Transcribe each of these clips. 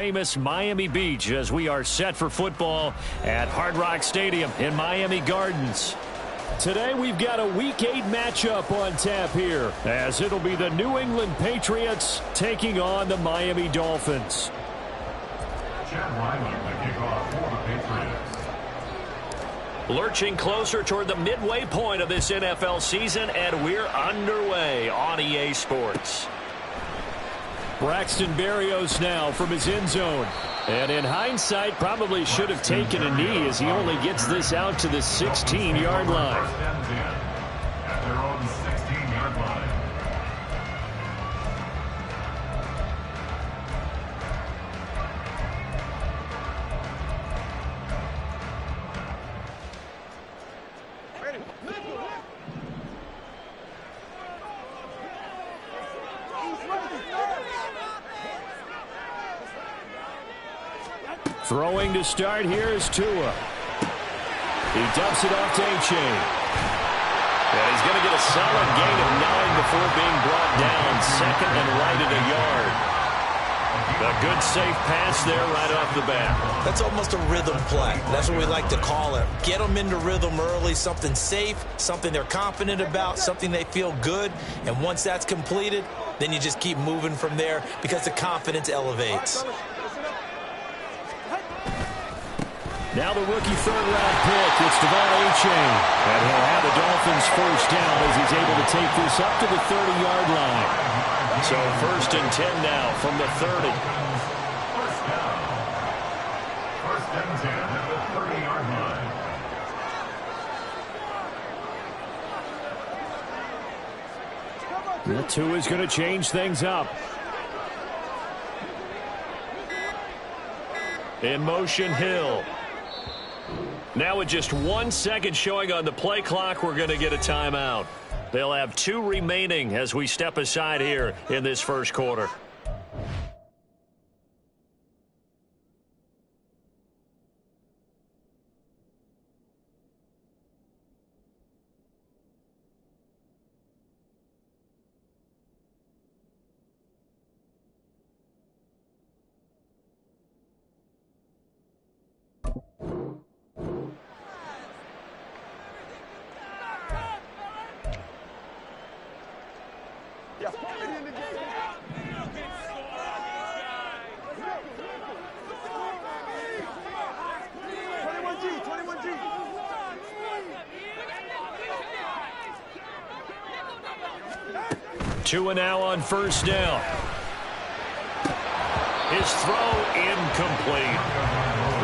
Famous Miami Beach as we are set for football at Hard Rock Stadium in Miami Gardens. Today we've got a Week 8 matchup on tap here as it'll be the New England Patriots taking on the Miami Dolphins. Lurching closer toward the midway point of this NFL season, and we're underway on EA Sports. Braxton Berrios now from his end zone. And in hindsight, probably should have taken a knee as he only gets this out to the 16-yard line. At their own 16-yard line. Throwing to start here is Tua. He dumps it off to A-Chain. And he's going to get a solid gain of 9 before being brought down. Second and right at a yard. A good safe pass there right off the bat. That's almost a rhythm play. That's what we like to call it. Get them into rhythm early, something safe, something they're confident about, something they feel good. And once that's completed, then you just keep moving from there because the confidence elevates. Now the rookie third-round pick, it's A-Chain. And he'll have the Dolphins first down as he's able to take this up to the 30-yard line. So first and 10 now from the 30. First down. First and 10 at the 30-yard line. The two is going to change things up. In motion, Hill. Now with just 1 second showing on the play clock, we're going to get a timeout. They'll have 2 remaining as we step aside here in this first quarter. Tua now on first down. His throw incomplete.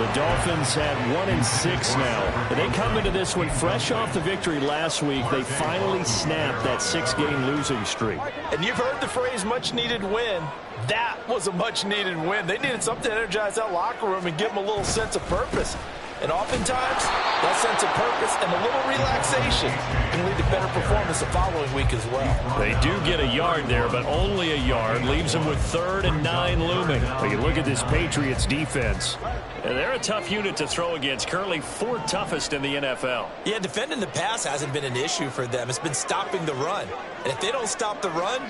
The Dolphins had 1-6 now. They come into this one fresh off the victory last week. They finally snapped that 6-game losing streak. And you've heard the phrase much-needed win. That was a much-needed win. They needed something to energize that locker room and give them a little sense of purpose. And oftentimes, that sense of purpose and a little relaxation can lead to better performance the following week as well. They do get a yard there, but only a yard. Leaves them with 3rd and 9 looming. But you look at this Patriots defense. And they're a tough unit to throw against. Currently 4th toughest in the NFL. Yeah, defending the pass hasn't been an issue for them. It's been stopping the run. And if they don't stop the run,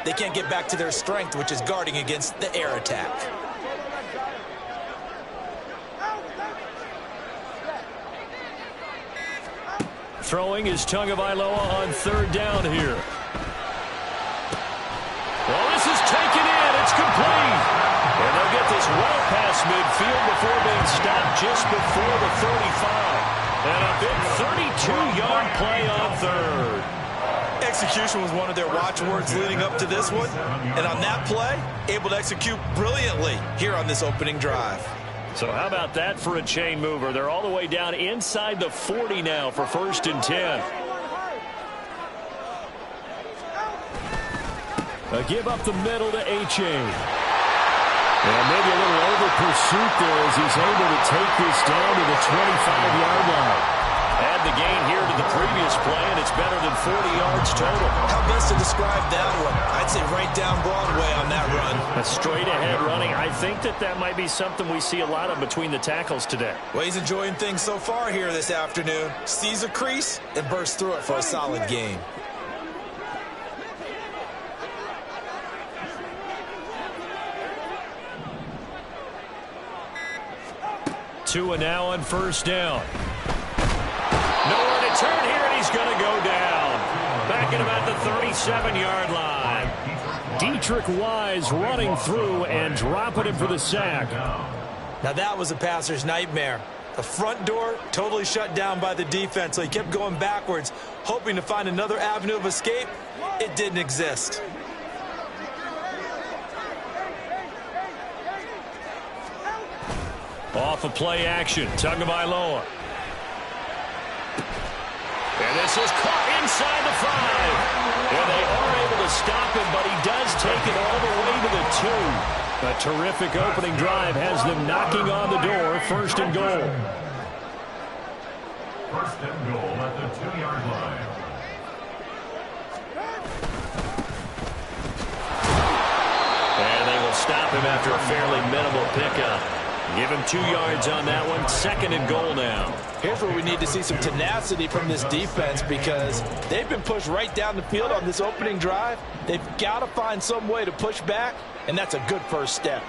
they can't get back to their strength, which is guarding against the air attack. Throwing is Tagovailoa on 3rd down here. Well, this is taken in. It's complete. And they'll get this well past midfield before being stopped just before the 35. And a big 32-yard play on 3rd. Execution was one of their watchwords leading up to this one. And on that play, able to execute brilliantly here on this opening drive. So how about that for a chain mover? They're all the way down inside the 40 now for first and 10. A give up the middle to A-Chain. And maybe a little over pursuit there as he's able to take this down to the 25-yard line. Add the gain here to the previous play, and it's better than 40 yards total. How best to describe that one? I'd say right down Broadway on that run. A straight-ahead running. I think that might be something we see a lot of between the tackles today. Well, he's enjoying things so far here this afternoon. Sees a crease and bursts through it for a solid gain. Tua now on first down. Nowhere to turn here, and he's going to go down. Back at about the 37-yard line. Dietrich Wise running through and dropping him for the sack. Now that was a passer's nightmare. The front door totally shut down by the defense, so he kept going backwards, hoping to find another avenue of escape. It didn't exist. Off of play action, Tagovailoa. And this is caught inside the 5. And they are able to stop him, but he does take it all the way to the 2. A terrific opening drive has them knocking on the door, first and goal. First and goal at the 2-yard line. And they will stop him after a fairly minimal pickup. Give him 2 yards on that one. Second and goal now. Here's where we need to see some tenacity from this defense, because they've been pushed right down the field on this opening drive. They've got to find some way to push back, and that's a good first step.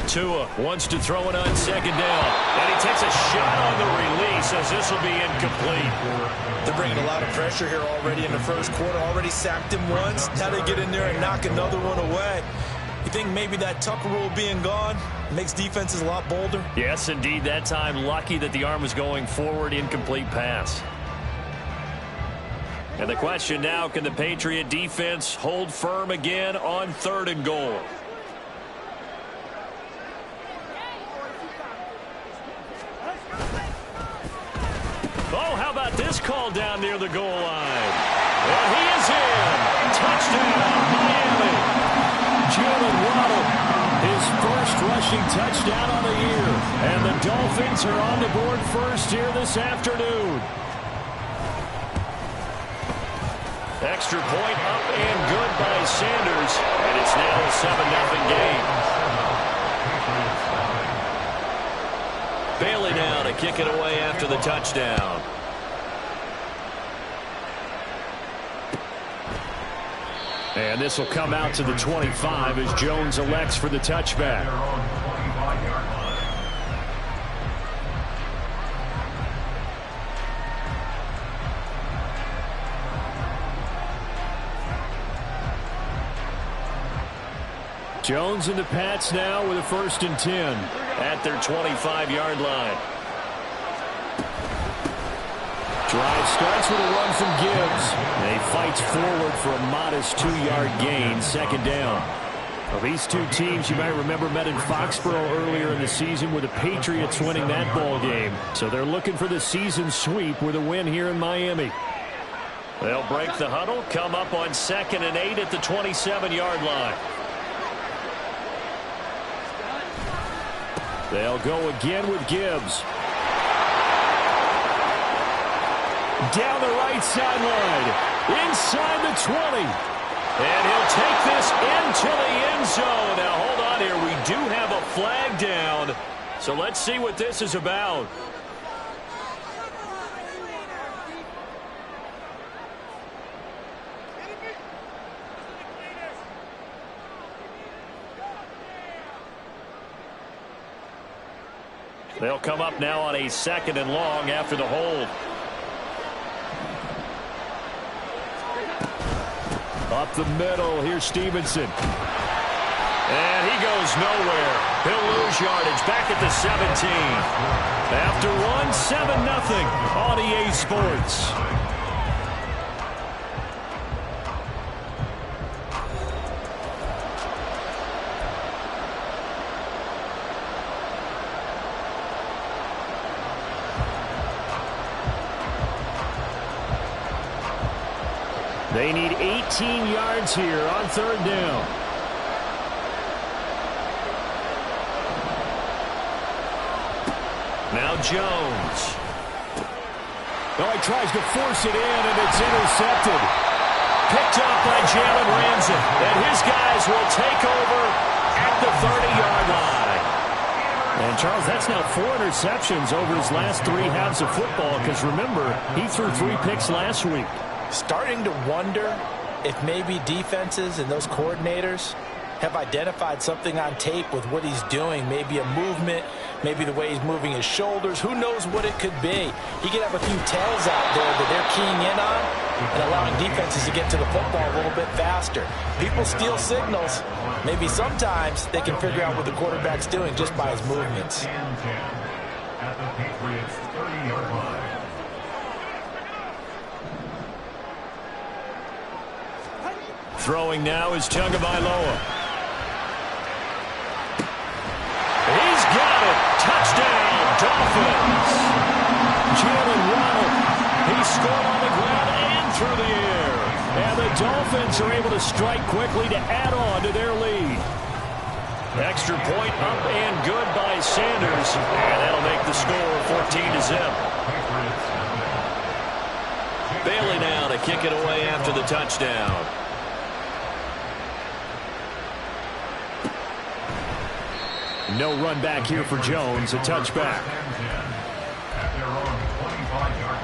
Tua wants to throw it on second down. And he takes a shot on the release as this will be incomplete. They're bringing a lot of pressure here already in the first quarter. Already sacked him once. Now they get in there and knock another one away. You think maybe that Tucker rule being gone makes defenses a lot bolder? Yes, indeed. That time, lucky that the arm was going forward, incomplete pass. And the question now, can the Patriot defense hold firm again on third and goal? Oh, how about this call down near the goal line? And he is in. Touchdown, Miami. Jalen Waddle, his first rushing touchdown on the year. And the Dolphins are on the board first here this afternoon. Extra point up and good by Sanders. And it's now a 7-0 game. Bailey now to kick it away after the touchdown. And this will come out to the 25 as Jones elects for the touchback. Jones and the Pats now with a 1st and 10 at their 25-yard line. Drive starts with a run from Gibbs. And he fights forward for a modest 2-yard gain, second down. Well, these two teams, you might remember, met in Foxborough earlier in the season with the Patriots winning that ball game. So they're looking for the season sweep with a win here in Miami. They'll break the huddle, come up on 2nd and 8 at the 27-yard line. They'll go again with Gibbs. Down the right sideline, inside the 20. And he'll take this into the end zone. Now, hold on here. We do have a flag down. So let's see what this is about. They'll come up now on a 2nd and long after the hold. Up the middle, here's Stevenson. And he goes nowhere. He'll lose yardage back at the 17. After one, 7-0 on EA Sports. They need 18 yards here on 3rd down. Now Jones. Oh, he tries to force it in, and it's intercepted. Picked up by Jalen Ramsey. And his guys will take over at the 30-yard line. And, Charles, that's now 4 interceptions over his last 3 halves of football, because, remember, he threw 3 picks last week. Starting to wonder if maybe defenses and those coordinators have identified something on tape with what he's doing, maybe a movement, maybe the way he's moving his shoulders, who knows what it could be. He could have a few tells out there that they're keying in on and allowing defenses to get to the football a little bit faster. People steal signals. Maybe sometimes they can figure out what the quarterback's doing just by his movements. At the Patriots' 30-yard line. Throwing now is Tagovailoa. He's got it. Touchdown, Dolphins. Jalen Waddle. He scored on the ground and through the air. And the Dolphins are able to strike quickly to add on to their lead. Extra point up and good by Sanders. And that'll make the score 14-0. Bailey now to kick it away after the touchdown. No run back here for Jones, a touchback. At their own 25-yard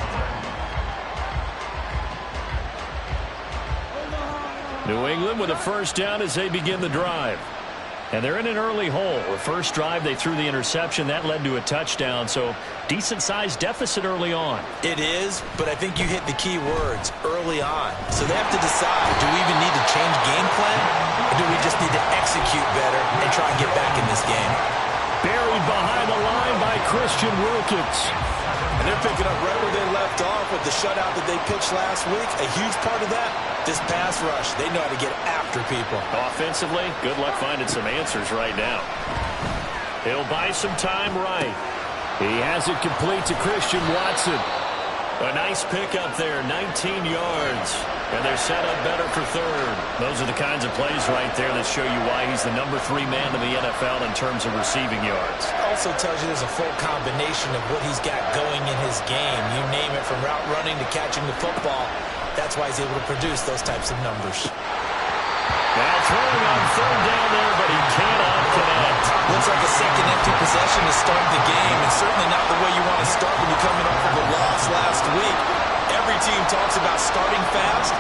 line. New England with a first down as they begin the drive. And they're in an early hole. The first drive, they threw the interception. That led to a touchdown, so decent-sized deficit early on. It is, but I think you hit the key words, early on. So they have to decide, do we even need to change game plan, or do we just need to execute better and try and get back in this game? Buried behind the line by Christian Wilkins. And they're picking up right where they left off with the shutout that they pitched last week. A huge part of that, this pass rush. They know how to get after people. Offensively, good luck finding some answers right now. He'll buy some time right. He has it complete to Christian Watson. A nice pick up there, 19 yards. And they're set up better for third. Those are the kinds of plays right there that show you why he's the #3 man in the NFL in terms of receiving yards. Also tells you there's a full combination of what he's got going in his game. You name it, from route running to catching the football. That's why he's able to produce those types of numbers. Now throwing on third down there, but he cannot connect. Looks like a second empty possession to start the game, and certainly not the way you want to start when you're coming off of a loss last week. Every team talks about starting fast.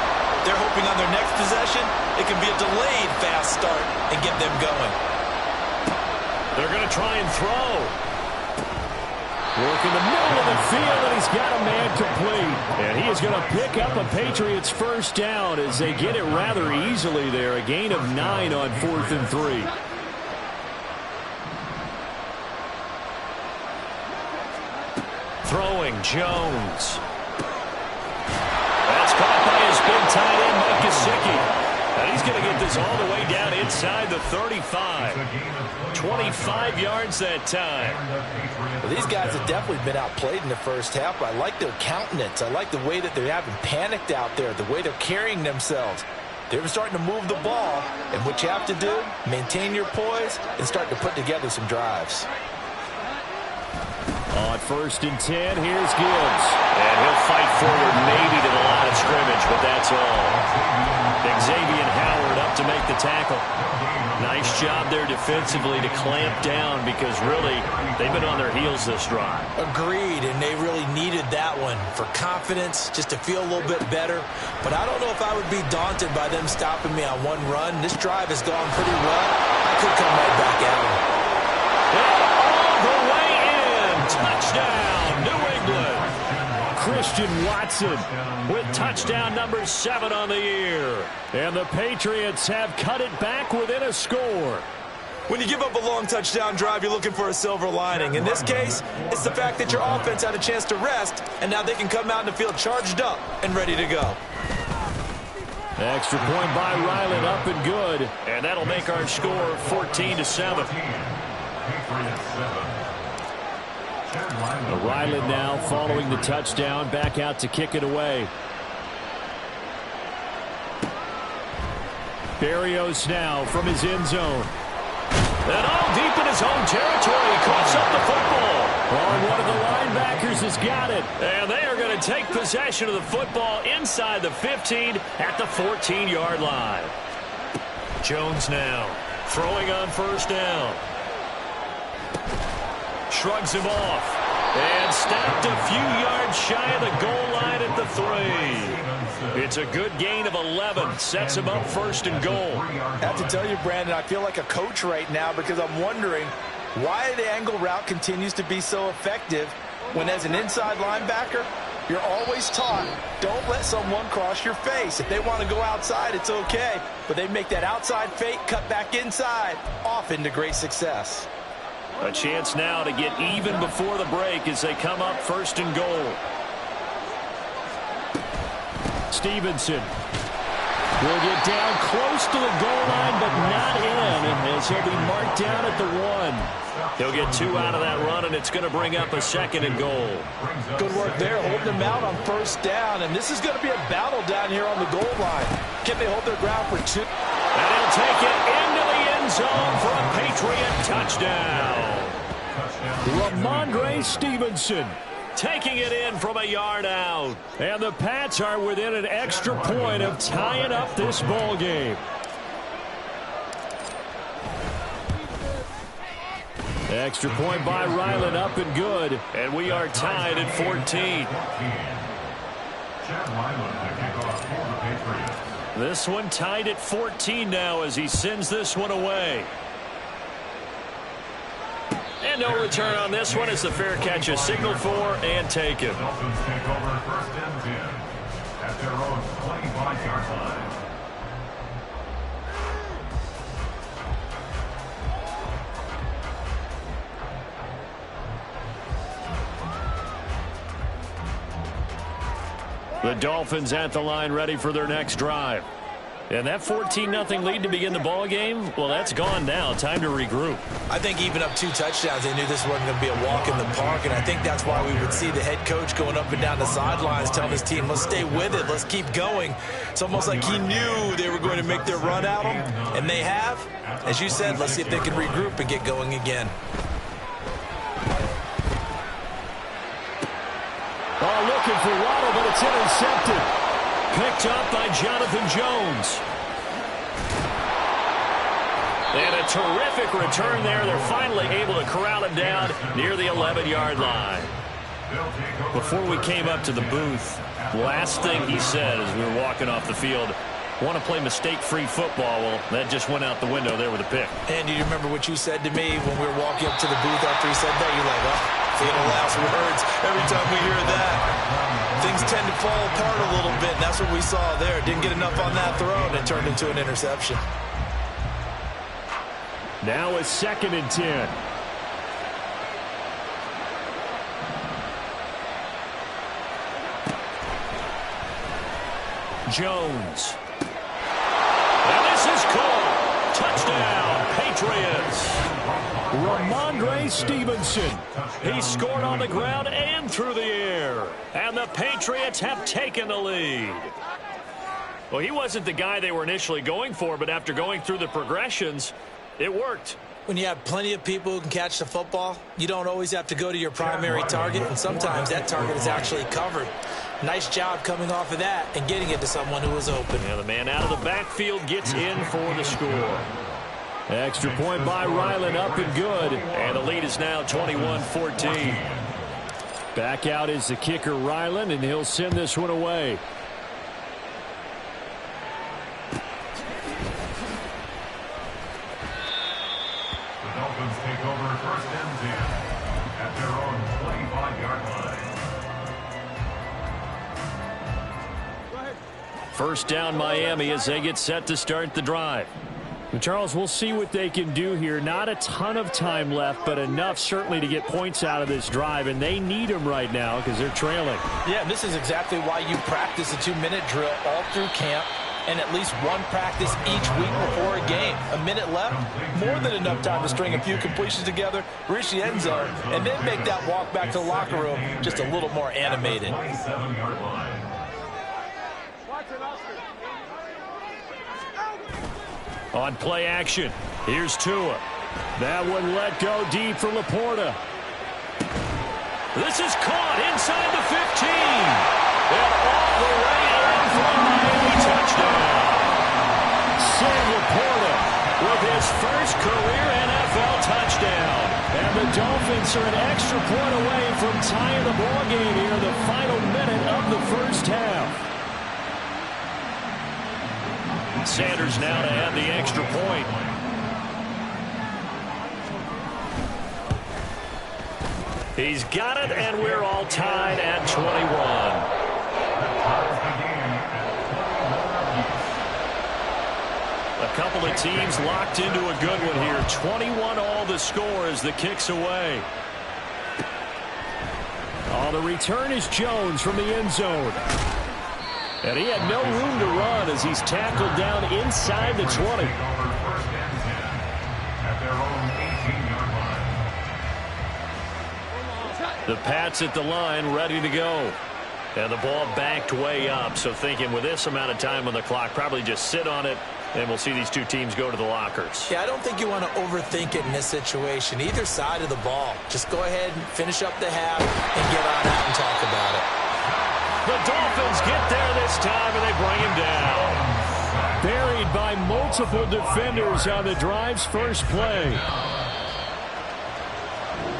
They're hoping on their next possession, it can be a delayed fast start and get them going. They're going to try and throw. Work in the middle of the field, and he's got a man complete. And he is going to pick up a Patriots first down as they get it rather easily there. A gain of 9 on 4th and 3. Throwing, Jones. That's caught by his big tight end, Mike Gesicki. And he's going to get this all the way down inside the 35. 25 yards that time. Well, these guys have definitely been outplayed in the first half. I like their countenance. I like the way that they haven't panicked out there, the way they're carrying themselves. They're starting to move the ball, and what you have to do, maintain your poise and start to put together some drives. On 1st and 10, here's Gibbs. And he'll fight forward maybe to the line of scrimmage, but that's all. Xavier Howard up to make the tackle. Nice job there defensively to clamp down, because really they've been on their heels this drive. Agreed, and they really needed that one for confidence, just to feel a little bit better. But I don't know if I would be daunted by them stopping me on one run. This drive has gone pretty well. I could come right back at them. All the way in. Touchdown, New England. Christian Watson with touchdown number 7 on the year. And the Patriots have cut it back within a score. When you give up a long touchdown drive, you're looking for a silver lining. In this case, it's the fact that your offense had a chance to rest, and now they can come out in the field charged up and ready to go. Extra point by Ryland, up and good. And that'll make our score 14-7. Ryland now following the touchdown, back out to kick it away. Berrios now from his end zone. And all deep in his own territory, he coughs up the football. Oh, one of the linebackers has got it. And they are going to take possession of the football inside the 15 at the 14-yard line. Jones now throwing on first down. Shrugs him off. And stopped a few yards shy of the goal line at the 3. It's a good gain of 11. Sets him up first and goal. I have to tell you, Brandon, I feel like a coach right now because I'm wondering why the angle route continues to be so effective when, as an inside linebacker, you're always taught, don't let someone cross your face. If they want to go outside, it's okay. But they make that outside fake, cut back inside, often to great success. A chance now to get even before the break as they come up first and goal. Stevenson will get down close to the goal line, but not in, as he'll be marked down at the 1. He'll get 2 out of that run, and it's going to bring up a second and goal. Good work there, holding them out on first down, and this is going to be a battle down here on the goal line. Can they hold their ground for 2? And he'll take it into the end zone for a Patriot touchdown. Ramondre Stevenson taking it in from a yard out. And the Pats are within an extra point of tying up this ball game. Extra point by Ryland, up and good. And we are tied at 14. This one tied at 14 now as he sends this one away. And no return on this one as the fair catch is signaled for and taken. The Dolphins take over first and 10 at their own 25-yard line. The Dolphins at the line ready for their next drive. And that 14-0 lead to begin the ball game, well, that's gone now. Time to regroup. I think even up 2 touchdowns, they knew this wasn't going to be a walk in the park, and I think that's why we would see the head coach going up and down the sidelines telling his team, let's stay with it, let's keep going. It's almost like he knew they were going to make their run at him, and they have. As you said, let's see if they can regroup and get going again. Oh, looking for Waddle, but it's intercepted. Picked up by Jonathan Jones. And a terrific return there. They're finally able to corral him down near the 11-yard line. Before we came up to the booth, last thing he said as we were walking off the field, want to play mistake-free football. Well, that just went out the window there with a pick. And do you remember what you said to me when we were walking up to the booth after he said that? You're like, oh, fatal last words every time we hear that. Things tend to fall apart a little bit, and that's what we saw there. Didn't get enough on that throw, and it turned into an interception. Now a 2nd and 10. Jones. And this is caught. Touchdown, Patriots. Ramondre Stevenson. He scored on the ground and through the air. And the Patriots have taken the lead. Well, he wasn't the guy they were initially going for, but after going through the progressions, it worked. When you have plenty of people who can catch the football, you don't always have to go to your primary target, and sometimes that target is actually covered. Nice job coming off of that and getting it to someone who was open. Yeah, the man out of the backfield gets in for the score. Extra point by Ryland, up and good. And the lead is now 21-14. Back out is the kicker, Ryland, and he'll send this one away. The Dolphins take over first and 10 at their own 25-yard line. First down, Miami, as they get set to start the drive. Charles, we'll see what they can do here. Not a ton of time left, but enough certainly to get points out of this drive, and they need them right now because they're trailing. Yeah, this is exactly why you practice a 2-minute drill all through camp and at least one practice each week before a game. A minute left, more than enough time to string a few completions together, reach the end zone, and then make that walk back to the locker room just a little more animated. 27-yard line. On play action, here's Tua. That one let go deep for Laporta. This is caught inside the 15. And all the way in for a Miami touchdown. Sam Laporta With his first career NFL touchdown. And the Dolphins are an extra point away from tying the ball game here in the final minute of the first half. Sanders now to add the extra point. He's got it, and we're all tied at 21. A couple of teams locked into a good one here. 21 all the score as the kick's away. Oh, the return is Jones from the end zone. And he had no room to run as he's tackled down inside the 20. The Pats at the line, ready to go. And the ball backed way up, so thinking with this amount of time on the clock, probably just sit on it, and we'll see these two teams go to the lockers. Yeah, I don't think you want to overthink it in this situation. Either side of the ball. Just go ahead and finish up the half and get on out and talk about it. The Dolphins get there this time, and they bring him down. Buried by multiple defenders on the drive's first play.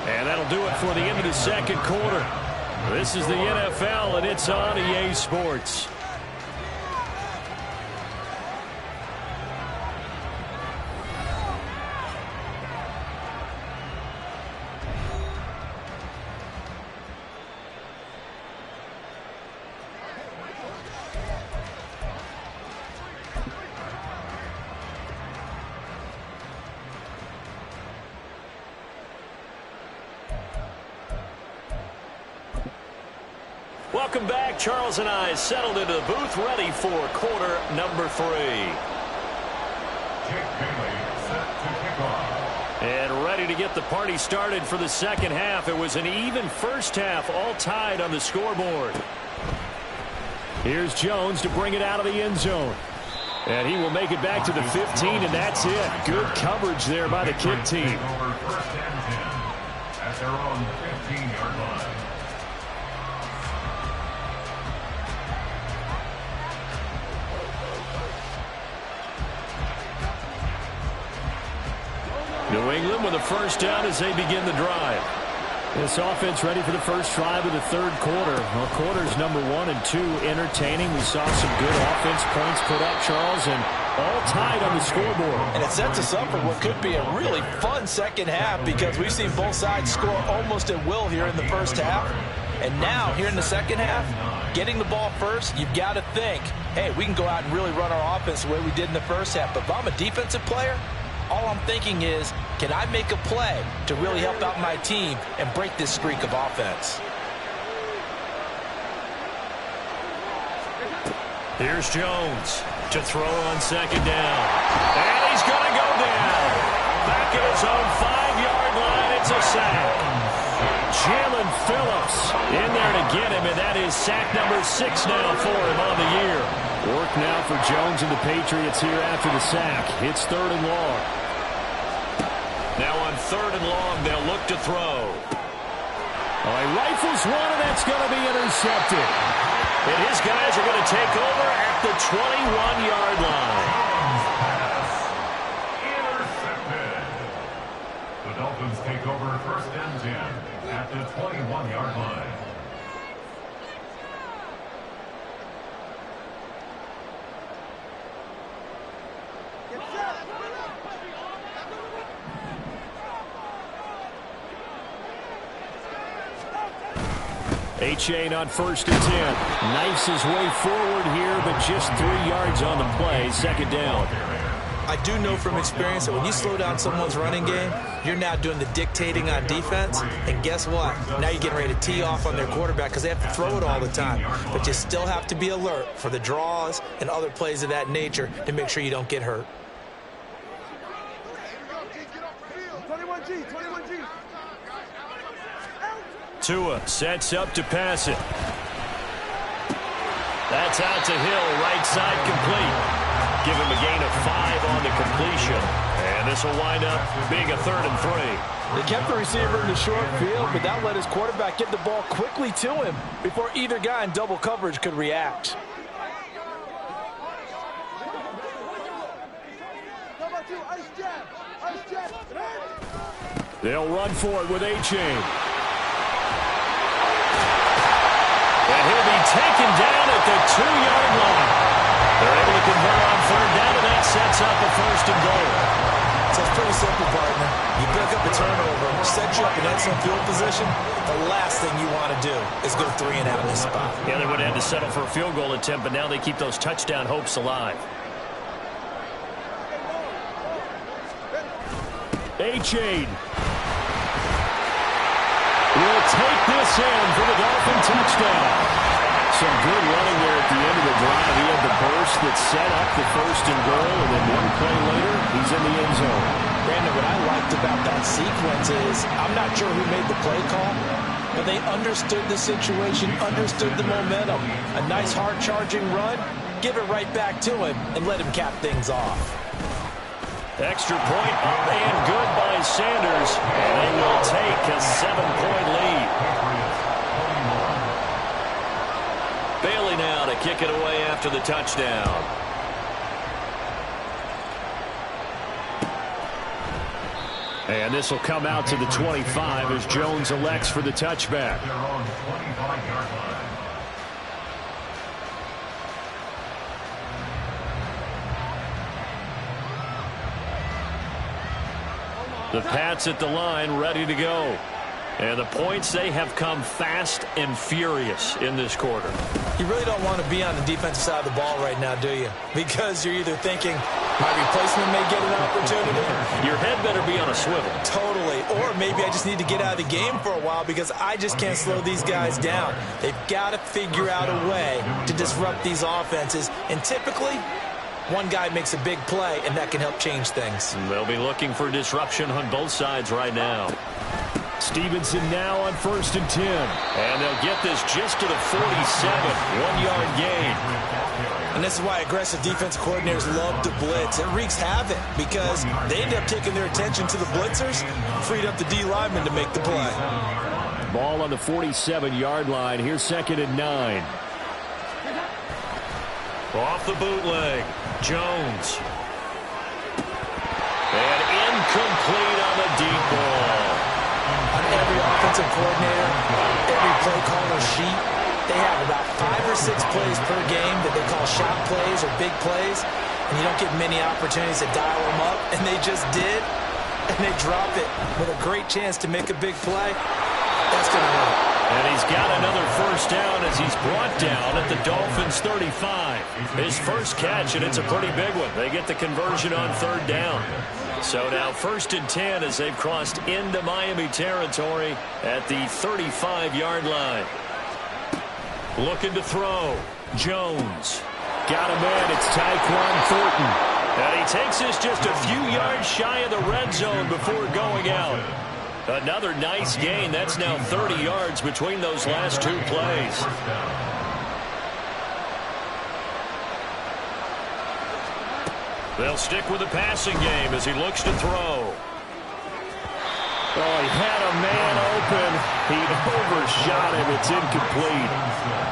And that'll do it for the end of the second quarter. This is the NFL, and it's on EA Sports. Welcome back. Charles and I settled into the booth, ready for quarter number 3. And ready to get the party started for the second half. It was an even first half, all tied on the scoreboard. Here's Jones to bring it out of the end zone. And he will make it back to the 15, and that's it. Good coverage there by the kick team. At their own 15-yard line. New England with a first down as they begin the drive. This offense ready for the first drive of the third quarter. Well, quarters number 1 and 2 entertaining. We saw some good offense points put up, Charles, and all tied on the scoreboard. And it sets us up for what could be a really fun second half because we've seen both sides score almost at will here in the first half. And now, here in the second half, getting the ball first, you've got to think, hey, we can go out and really run our offense the way we did in the first half. But if I'm a defensive player, all I'm thinking is, can I make a play to really help out my team and break this streak of offense? Here's Jones to throw on second down. And he's going to go down. Back at his own 5-yard line, it's a sack. Jalen Phillips in there to get him, and that is sack number 6 now for him on the year. Work now for Jones and the Patriots here after the sack. It's 3rd and long. Now on 3rd and long, they'll look to throw. Oh, he rifles one, and that's going to be intercepted. And his guys are going to take over at the 21-yard line. Intercepted. The Dolphins take over 1st and 10 at the 21-yard line. H.A. on 1st and 10. Knifes his way forward here, but just 3 yards on the play. 2nd down. I do know from experience that when you slow down someone's running game, you're now doing the dictating on defense. And guess what? Now you're getting ready to tee off on their quarterback because they have to throw it all the time. But you still have to be alert for the draws and other plays of that nature to make sure you don't get hurt. 21G, 21G. Tua sets up to pass it. That's out to Hill, right side complete. Give him a gain of 5 on the completion. And this will wind up being a 3rd and 3. They kept the receiver in the short field, but that let his quarterback get the ball quickly to him before either guy in double coverage could react. They'll run for it with A-Chain. And he'll be taken down at the 2-yard line. They're able to convert on 3rd down sets up a first and goal. So it's pretty simple, partner. You pick up a turnover, set you up in excellent field position. The last thing you want to do is go 3 and out in this spot. Yeah, they would have had to settle for a field goal attempt, but now they keep those touchdown hopes alive. H-Aid will take this in for the Dolphin touchdown. Some good running there at the end of the drive. He had the burst that set up the first and goal, and then one play later, he's in the end zone. Brandon, what I liked about that sequence is I'm not sure who made the play call, but they understood the situation, understood the momentum. A nice hard-charging run, give it right back to him, and let him cap things off. Extra point up and good by Sanders, and they will take a 7-point lead. Bailey now to kick it away after the touchdown. And this will come out to the 25 as Jones elects for the touchback. The Pats at the line, ready to go. And the points, they have come fast and furious in this quarter. You really don't want to be on the defensive side of the ball right now, do you? Because you're either thinking, my replacement may get an opportunity. Your head better be on a swivel. Totally. Or maybe I just need to get out of the game for a while because I just can't slow these guys down. They've got to figure out a way to disrupt these offenses. And typically, one guy makes a big play, and that can help change things. They'll be looking for disruption on both sides right now. Stevenson now on 1st and 10. And they'll get this just to the 47. 1-yard gain. And this is why aggressive defense coordinators love to blitz. It wreaks havoc because they end up taking their attention to the blitzers, freed up the D lineman to make the play. Ball on the 47-yard line. Here's 2nd and 9. Off the bootleg. Jones. And incomplete on the deep ball. On every offensive coordinator, every play caller sheet, they have about 5 or 6 plays per game that they call shot plays or big plays, and you don't get many opportunities to dial them up, and they just did, and they drop it with a great chance to make a big play. That's going to hurt. And he's got another first down as he's brought down at the Dolphins' 35. His first catch, and it's a pretty big one. They get the conversion on 3rd down. So now 1st and 10 as they've crossed into Miami territory at the 35-yard line. Looking to throw. Jones. Got him in. It's Tyquan Thornton. And he takes this just a few yards shy of the red zone before going out. Another nice gain. That's now 30 yards between those last 2 plays. They'll stick with the passing game as he looks to throw. Oh, he had a man open. He overshot him. It's incomplete.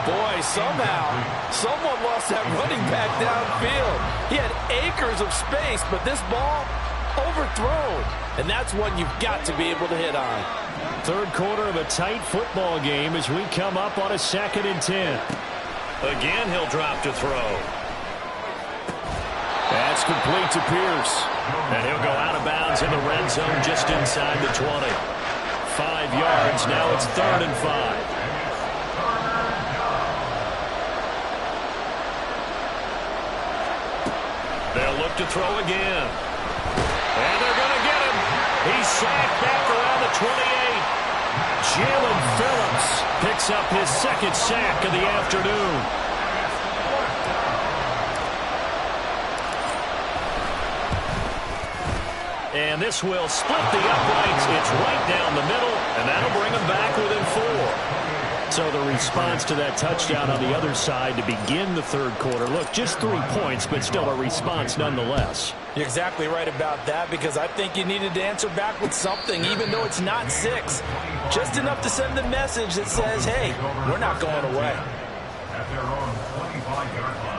Boy, somehow, someone lost that running back downfield. He had acres of space, but this ball overthrown. And that's one you've got to be able to hit on. 3rd quarter of a tight football game as we come up on a 2nd and 10. Again, he'll drop to throw. That's complete to Pierce. And he'll go out of bounds in the red zone just inside the 20. 5 yards. Now it's 3rd and 5. They'll look to throw again. And they're going to get him. He's sacked back around the 28. Jalen Phillips picks up his 2nd sack of the afternoon. And this will split the uprights. It's right down the middle, and that'll bring them back within 4. So the response to that touchdown on the other side to begin the 3rd quarter. Look, just 3 points, but still a response nonetheless. You're exactly right about that because I think you needed to answer back with something, even though it's not 6. Just enough to send the message that says, hey, we're not going away. At their own 25-yard line.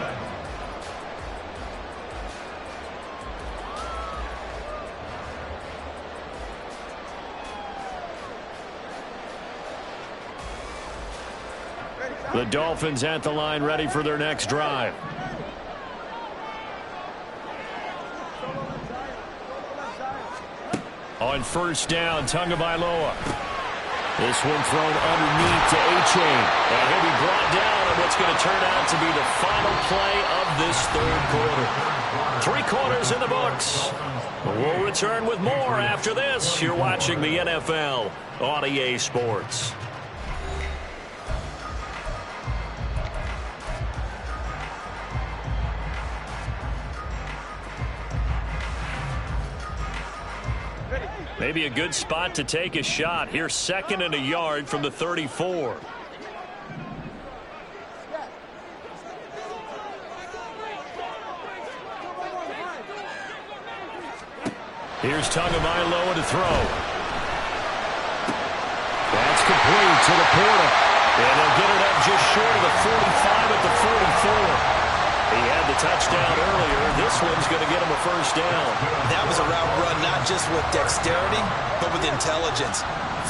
The Dolphins at the line ready for their next drive. On first down, Tagovailoa. This one thrown underneath to A-Chain. And he'll be brought down on what's going to turn out to be the final play of this third quarter. 3 quarters in the books. We'll return with more after this. You're watching the NFL on EA Sports. Maybe a good spot to take a shot. Here's 2nd and a yard from the 34. Here's Tagovailoa to throw. That's complete to the Porter. And they'll get it up just short of the 45 at the 44. He had the touchdown earlier. This one's going to get him a first down. That was a route run not just with dexterity, but with intelligence.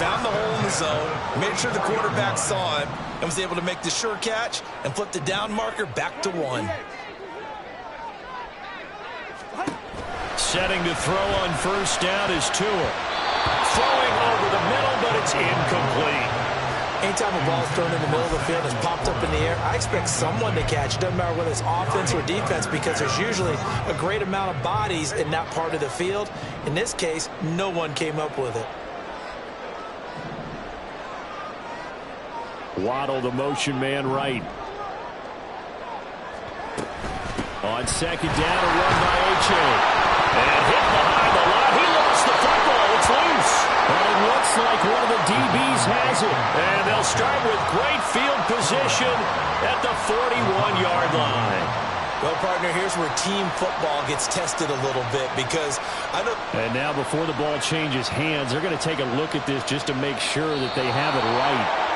Found the hole in the zone, made sure the quarterback saw him, and was able to make the sure catch and flip the down marker back to 1. Setting to throw on first down is Tua. Throwing over the middle, but it's incomplete. Anytime a ball's thrown in the middle of the field and popped up in the air, I expect someone to catch. It doesn't matter whether it's offense or defense, because there's usually a great amount of bodies in that part of the field. In this case, no one came up with it. Waddle, the motion man, right. On second down, a run by A-Chain. And hit behind the line. He lost the football. It's loose. And it looks like one of the DBs has it. And they'll start with great field position at the 41-yard line. Well, partner, here's where team football gets tested a little bit, because I know. And now before the ball changes hands, they're going to take a look at this just to make sure that they have it right.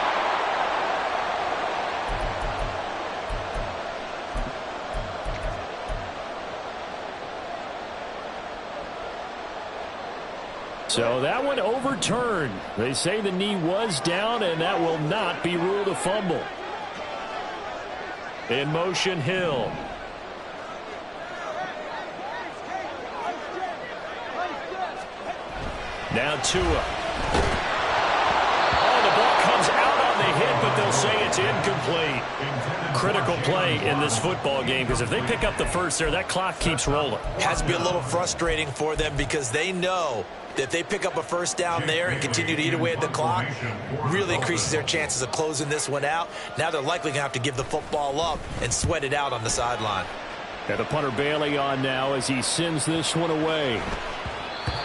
So that one overturned. They say the knee was down, and that will not be ruled a fumble. In motion, Hill. Now Tua. Oh, the ball comes out on the hit, but they'll say it's incomplete. Critical play in this football game, because if they pick up the first there, that clock keeps rolling. Has to be a little frustrating for them, because they know that if they pick up a first down there and continue to eat away at the clock, really increases their chances of closing this one out. Now they're likely going to have to give the football up and sweat it out on the sideline. And the punter Bailey on now as he sends this one away.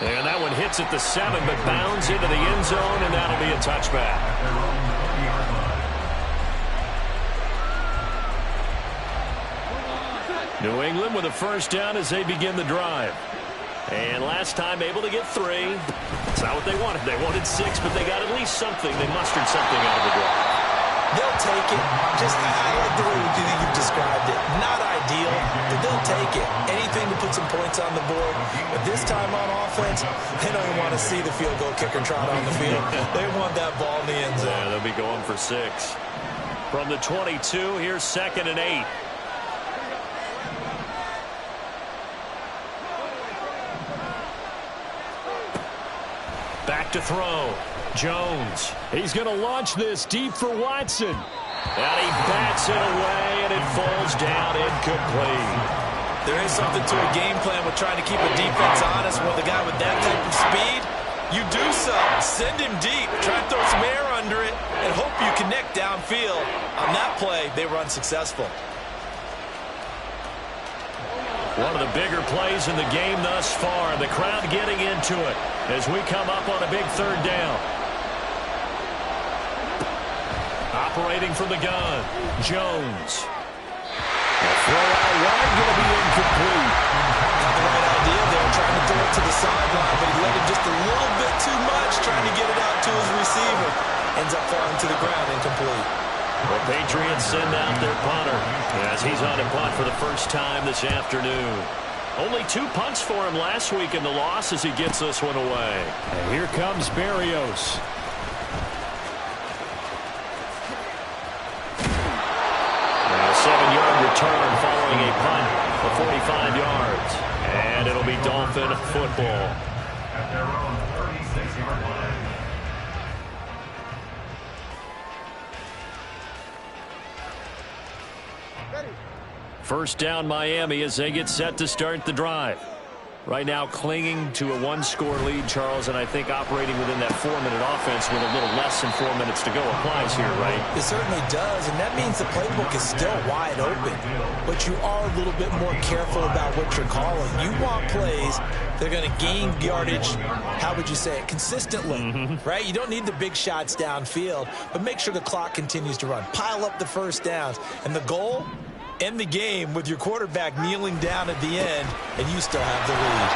And that one hits at the 7, but bounds into the end zone, and that'll be a touchback. New England with a first down as they begin the drive. And last time able to get 3. It's not what they wanted. They wanted 6, but they got at least something. They mustered something out of the drive. They'll take it. Just, I like the way you've described it. Not ideal, but they'll take it. Anything to put some points on the board. But this time on offense, they don't even want to see the field goal kicker trot on the field. They want that ball in the end zone. Yeah, they'll be going for 6. From the 22, here's 2nd and 8. Back to throw. Jones. He's going to launch this deep for Watson. And he bats it away, and it falls down incomplete. There is something to a game plan with trying to keep a defense honest with a guy with that type of speed. You do so. Send him deep. Try and throw some air under it and hope you connect downfield. On that play, they were unsuccessful. One of the bigger plays in the game thus far. The crowd getting into it as we come up on a big 3rd down. Operating from the gun, Jones. A throw out wide, going to be incomplete. Got the right idea there, trying to throw it to the sideline, but he let it just a little bit too much, trying to get it out to his receiver. Ends up falling to the ground, incomplete. The Patriots send out their punter as he's on a punt for the first time this afternoon. Only 2 punts for him last week in the loss as he gets this one away. And here comes Berrios. And a 7-yard return following a punt of 45 yards. And it'll be Dolphin football. at their own 36-yard line. First down Miami as they get set to start the drive. Right now clinging to a one-score lead, Charles, and I think operating within that 4-minute offense with a little less than 4 minutes to go applies here, right? It certainly does, and that means the playbook is still wide open. But you are a little bit more careful about what you're calling. You want plays that are going to gain yardage, how would you say it, consistently, right? You don't need the big shots downfield, but make sure the clock continues to run. Pile up the first downs, and the goal, end the game with your quarterback kneeling down at the end, and you still have the lead.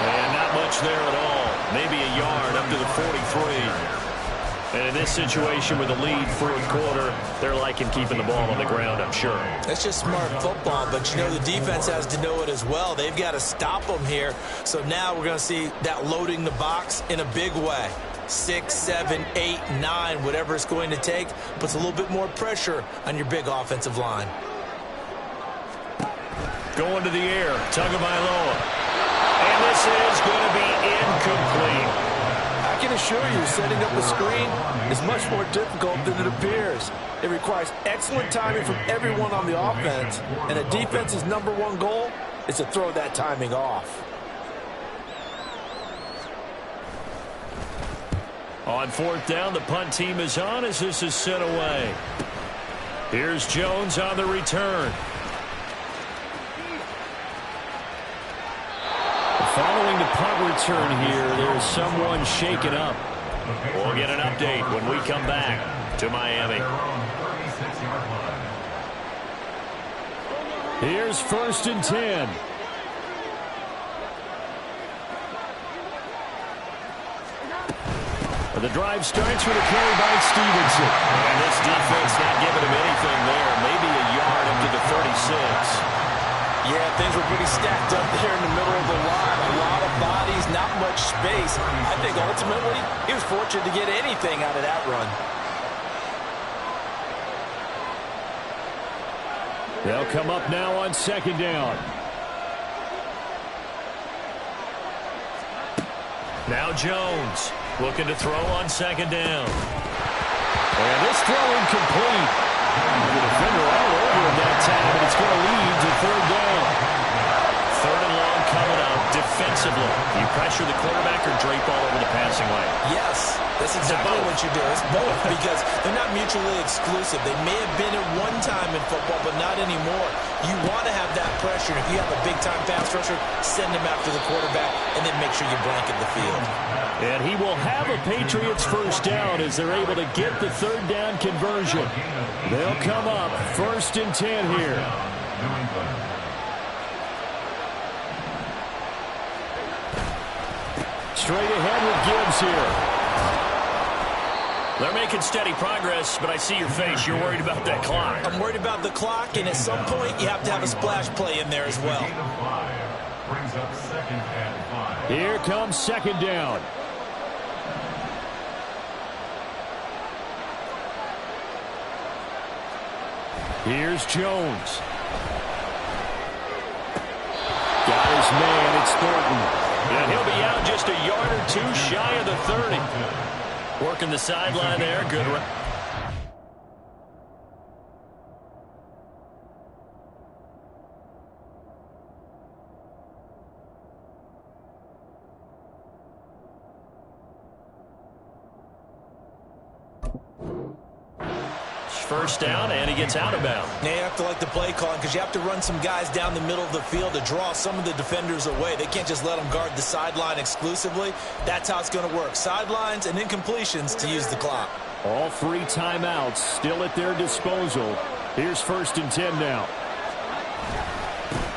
And not much there at all. Maybe a yard up to the 43. And in this situation with the lead fourth quarter, they're liking keeping the ball on the ground, I'm sure. That's just smart football, but you know the defense has to know it as well. They've got to stop them here. So now we're going to see that loading the box in a big way. 6, 7, 8, 9, whatever it's going to take, puts a little bit more pressure on your big offensive line. Going to the air, Tagovailoa. And this is going to be incomplete. I can assure you, setting up a screen is much more difficult than it appears. It requires excellent timing from everyone on the offense, and a defense's #1 goal is to throw that timing off. On fourth down, the punt team is on as this is sent away. Here's Jones on the return. Following the punt return here, there's someone shaken up. We'll get an update when we come back to Miami. Here's 1st and 10. The drive starts with a carry by Stevenson. And this defense not giving him anything there. Maybe a yard up to the 36. Yeah, things were pretty stacked up there in the middle of the line. A lot of bodies, not much space. I think ultimately he was fortunate to get anything out of that run. They'll come up now on 2nd down. Now Jones looking to throw on 2nd down. And this throw incomplete. The defender all over him that time, and it's going to lead to 3rd down. 3rd and long coming up defensively. You pressure the quarterback or drape all over the passing lane? Yes, that's exactly what you do. It's both because they're not mutually exclusive. They may have been at one time in football, but not anymore. You want to have that pressure. If you have a big-time pass rusher, send him after the quarterback, and then make sure you blanket the field. And he will have a Patriots 1st down as they're able to get the 3rd down conversion. They'll come up 1st and 10 here. Straight ahead with Gibbs here. They're making steady progress, but I see your face. You're worried about that clock. I'm worried about the clock, and at some point you have to have a splash play in there as well. Here comes 2nd down. Here's Jones. Got his man. It's Thornton. And he'll be out just a yard or two shy of the 30. Working the sideline there. Good run. First down, and he gets out of bounds. Now you have to like the play calling because you have to run some guys down the middle of the field to draw some of the defenders away. They can't just let them guard the sideline exclusively. That's how it's going to work. Sidelines and incompletions to use the clock. All 3 timeouts still at their disposal. Here's 1st and 10 now.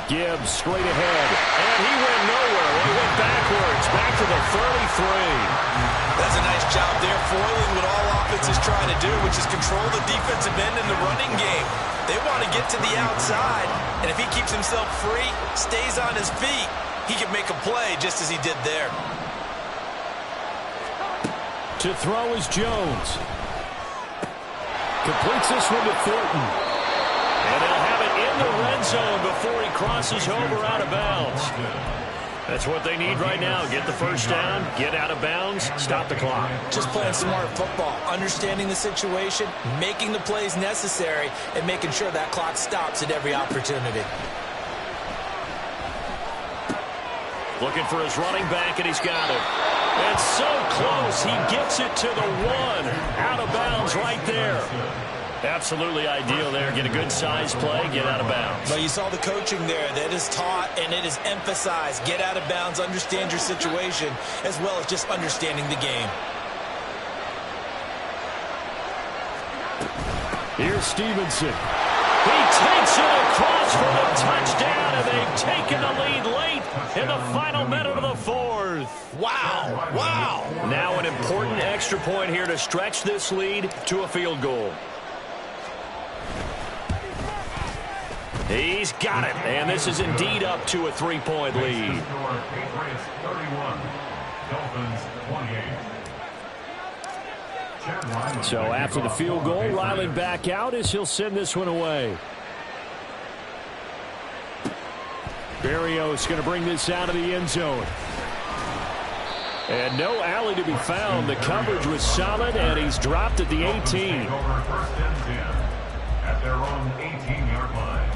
Gibbs straight ahead. And he went nowhere. He went backwards. Back to the 33. That's a nice job there, foiling what all offense is trying to do, which is control the defensive end in the running game. They want to get to the outside, and if he keeps himself free, stays on his feet, he can make a play just as he did there. To throw is Jones. Completes this one to Thornton. And they'll have it in the red zone before he crosses over out of bounds. That's what they need right now. Get the first down, get out of bounds, stop the clock. Just playing smart football, understanding the situation, making the plays necessary, and making sure that clock stops at every opportunity. Looking for his running back, and he's got it. And so close, he gets it to the one. Out of bounds right there. Absolutely ideal there. Get a good size play, get out of bounds. But you saw the coaching there. That is taught and it is emphasized. Get out of bounds, understand your situation, as well as just understanding the game. Here's Stevenson. He takes it across for the touchdown, and they've taken the lead late in the final minute of the fourth. Wow, wow. Now an important extra point here to stretch this lead to a field goal. He's got it, and this is indeed up to a 3-point lead. Patriots 31, Dolphins 28. So after the field goal, Ryland back out as he'll send this one away. Berrios going to bring this out of the end zone. And no alley to be found. The coverage was solid, and he's dropped at the 18. First and 10 at their own 18-yard line.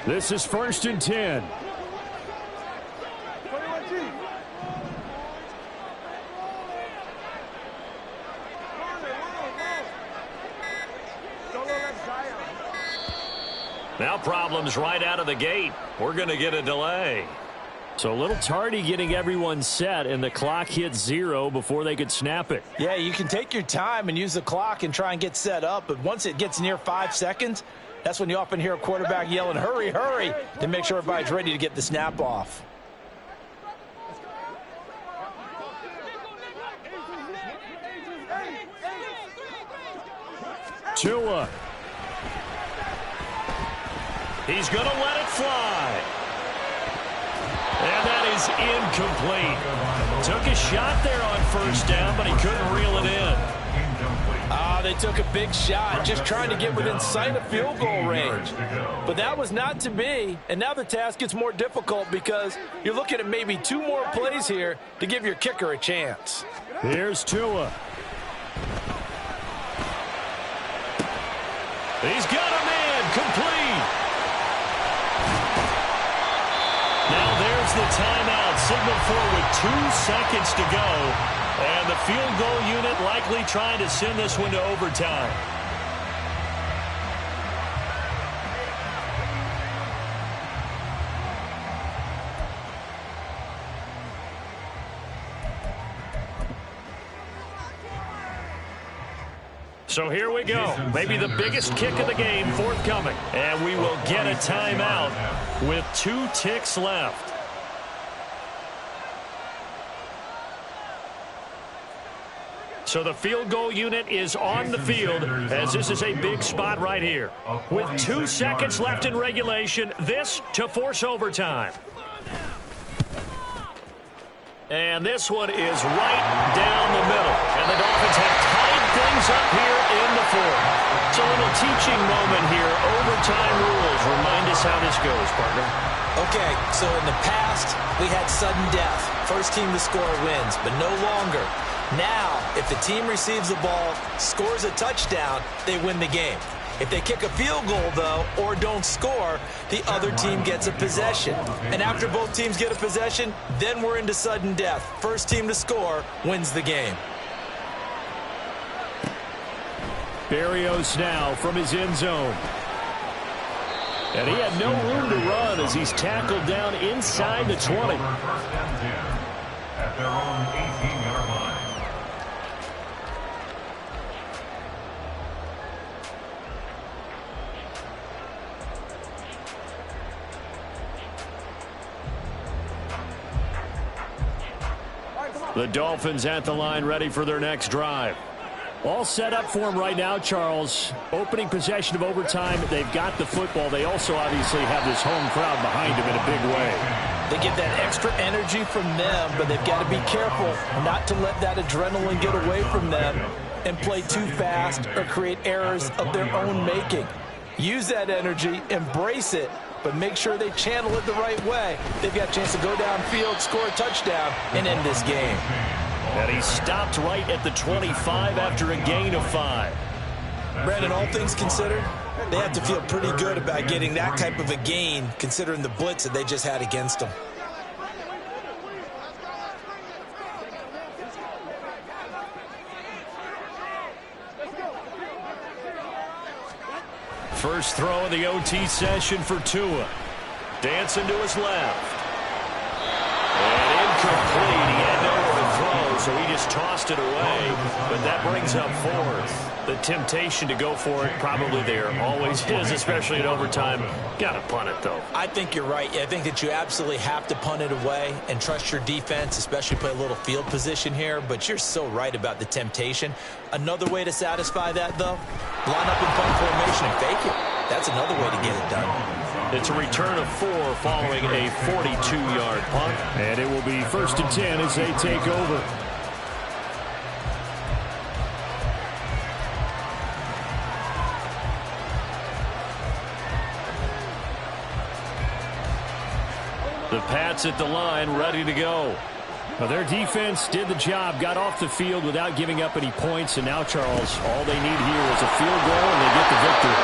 This is 1st and 10. 21G. Now problems right out of the gate. We're going to get a delay. So a little tardy getting everyone set, and the clock hit 0 before they could snap it. Yeah, you can take your time and use the clock and try and get set up, but once it gets near 5 seconds, that's when you often hear a quarterback yelling, hurry, hurry, to make sure everybody's ready to get the snap off. Tua. He's going to let it fly. And that is incomplete. Took a shot there on first down, but he couldn't reel it in. They took a big shot, just trying to get within sight of field goal range. But that was not to be, and now the task gets more difficult because you're looking at maybe 2 more plays here to give your kicker a chance. Here's Tua. He's got a man, complete. Now there's the timeout, signaled for with 2 seconds to go. And the field goal unit likely trying to send this one to overtime. So here we go. Maybe the biggest kick of the game forthcoming. And we will get a timeout with 2 ticks left. So the field goal unit is on the field as this is a big spot right here. With 2 seconds left in regulation, this to force overtime. And this one is right down the middle. And the Dolphins have tied things up here in the fourth. It's a little teaching moment here. Overtime rules. Remind us how this goes, partner. Okay, so in the past, we had sudden death. First team to score wins, but no longer. Now, if the team receives the ball, scores a touchdown, they win the game. If they kick a field goal, though, or don't score, the other team gets a possession. And after both teams get a possession, then we're into sudden death. First team to score wins the game. Berrios now from his end zone. And he had no room to run as he's tackled down inside the 20. First and 10 at their own 18-yard line. The Dolphins at the line ready for their next drive. All set up for him right now, Charles. Opening possession of overtime. They've got the football. They also obviously have this home crowd behind them in a big way. They get that extra energy from them, but they've got to be careful not to let that adrenaline get away from them and play too fast or create errors of their own making. Use that energy, embrace it, but make sure they channel it the right way. They've got a chance to go downfield, score a touchdown, and end this game. And he stopped right at the 25 after a gain of 5. Brandon, all things considered, they have to feel pretty good about getting that type of a gain, considering the blitz that they just had against them. First throw of the OT session for Tua. Dancing to his left. And incomplete. He had nowhere to throw, so he just tossed it away. But that brings up 4th. The temptation to go for it probably there always is, especially in overtime. Got to punt it, though. I think you're right. I think that you absolutely have to punt it away and trust your defense, especially play a little field position here. But you're so right about the temptation. Another way to satisfy that, though, line up in punt formation and fake it. That's another way to get it done. It's a return of 4 following a 42-yard punt. And it will be 1st and 10 as they take over. The Pats at the line, ready to go. Well, their defense did the job, got off the field without giving up any points, and now, Charles, all they need here is a field goal, and they get the victory.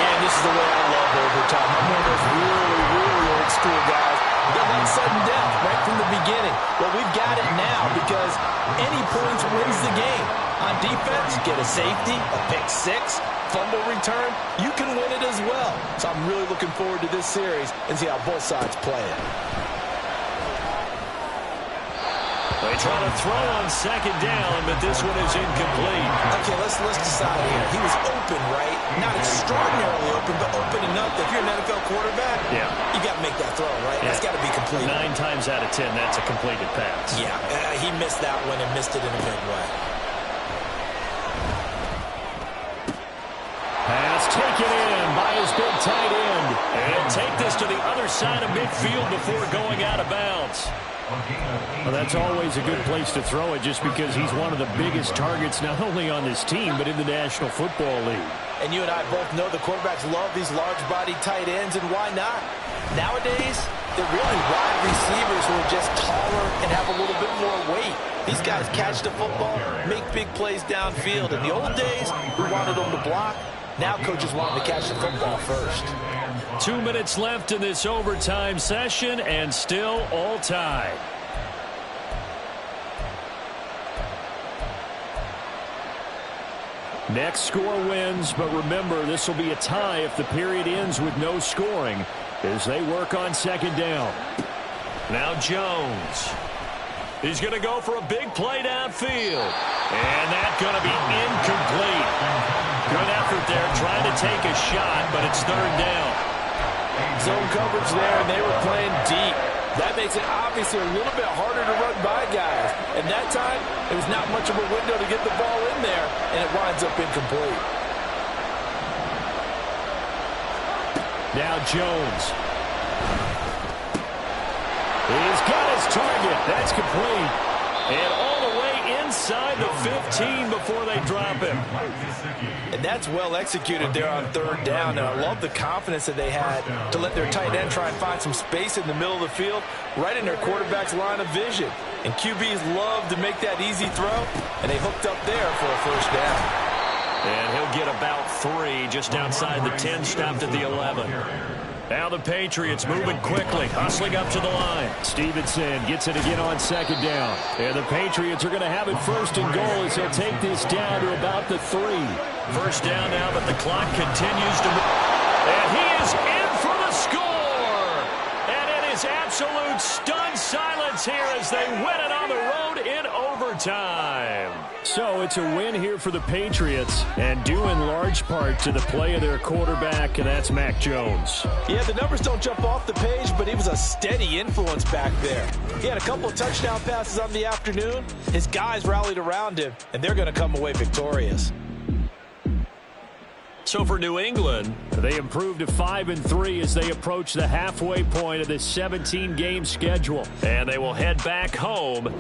Yeah, this is the way I love overtime. I'm one of those really old school guys. They like sudden death right from the beginning. Well, we've got it now because any points wins the game. On defense, get a safety, a pick 6, fumble return, you can win it as well. So I'm really looking forward to this series and see how both sides play it. They try to throw on 2nd down, but this one is incomplete. Okay, let's decide here. He was open, right? Not extraordinarily open, but open enough that if you're an NFL quarterback, you got to make that throw, right? Yeah. That's got to be complete. 9 times out of 10, that's a completed pass. Yeah, he missed that one and missed it in a big way. Pass taken in by his big tight end. And take this to the other side of midfield before going out of bounds. Well, that's always a good place to throw it just because he's one of the biggest targets not only on this team but in the National Football League. And you and I both know the quarterbacks love these large-bodied tight ends, and why not? Nowadays, they're really wide receivers who are just taller and have a little bit more weight. These guys catch the football, make big plays downfield. In the old days, we wanted them to block. Now coaches want them to catch the football first. 2 minutes left in this overtime session, and still all tied. Next score wins, but remember, this will be a tie if the period ends with no scoring as they work on 2nd down. Now Jones. He's going to go for a big play downfield. And that's going to be incomplete. Good effort there, trying to take a shot, but it's 3rd down. Zone coverage there, and they were playing deep. That makes it obviously a little bit harder to run by guys. And that time, it was not much of a window to get the ball in there, and it winds up incomplete. Now Jones. He's got his target. That's complete. And all the way inside the 15 before they drop him. And that's well executed there on 3rd down. And I love the confidence that they had to let their tight end try and find some space in the middle of the field, right in their quarterback's line of vision. And QBs love to make that easy throw, and they hooked up there for a 1st down. And he'll get about 3 just outside the 10, stopped at the 11. Now the Patriots moving quickly, hustling up to the line. Stevenson gets it again on 2nd down. And the Patriots are going to have it 1st and goal as they'll take this down to about the 3. 1st down now, but the clock continues to move. And he is in for the score. And it is is absolute stunned silence here as they win it on the road in overtime. So it's a win here for the Patriots, and due in large part to the play of their quarterback, and that's Mac Jones. Yeah, the numbers don't jump off the page, but he was a steady influence back there. He had a couple of touchdown passes on the afternoon. His guys rallied around him, and they're going to come away victorious. So for New England, they improved to 5-3 as they approach the halfway point of this 17-game schedule. And they will head back home